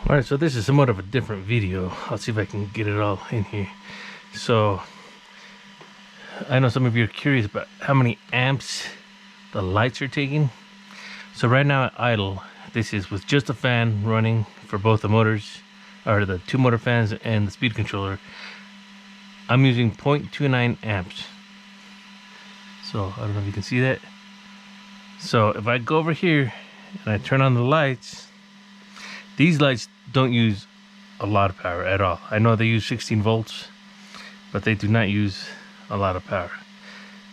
Alright, so this is somewhat of a different video. I'll see if I can get it all in here. So, I know some of you are curious about how many amps the lights are taking. So right now at idle, this is with just a fan running for both the motors, or the two motor fans and the speed controller. I'm using 0.29 amps. So, I don't know if you can see that. So, if I go over here and I turn on the lights, these lights don't use a lot of power at all. I know they use 16 volts, but they do not use a lot of power.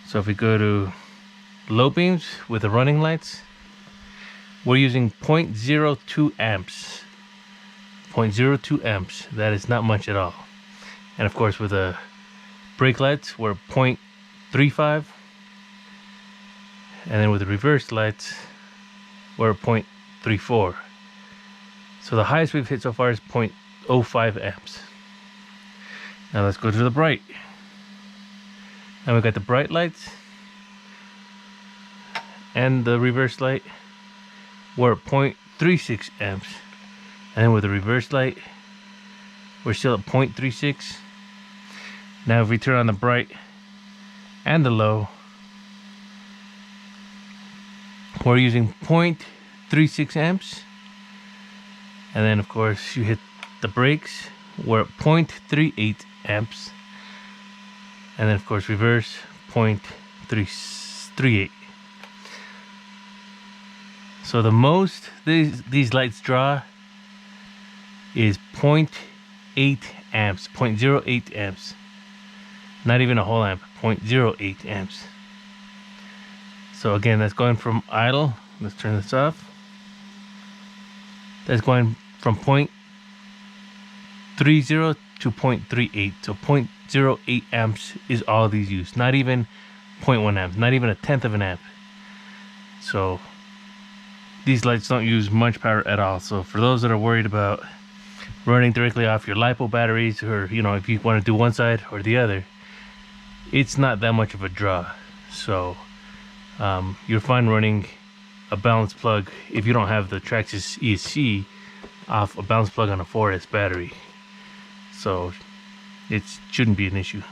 So if we go to low beams with the running lights, we're using 0.02 amps. 0.02 amps. That is not much at all. And of course with the brake lights, we're 0.35. And then with the reverse lights, we're at 0.34. So the highest we've hit so far is 0.05 amps. Now let's go to the bright. Now we've got the bright lights and the reverse light. We're at 0.36 amps. And then with the reverse light, we're still at 0.36. Now if we turn on the bright and the low, we're using 0.36 amps. And then of course you hit the brakes, we're at 0.38 amps. And then of course reverse 0.338. So the most these lights draw is 0.8 amps, 0.08 amps. Not even a whole amp, 0.08 amps. So again, that's going from idle. Let's turn this off. That's going from 0.30 to 0.38. So 0.08 amps is all these use. Not even 0.1 amps, not even a tenth of an amp. So these lights don't use much power at all. So for those that are worried about running directly off your LiPo batteries, or if you want to do one side or the other, it's not that much of a draw. So you're fine running a balance plug if you don't have the Traxxas ESC off a balance plug on a 4S battery. So it shouldn't be an issue.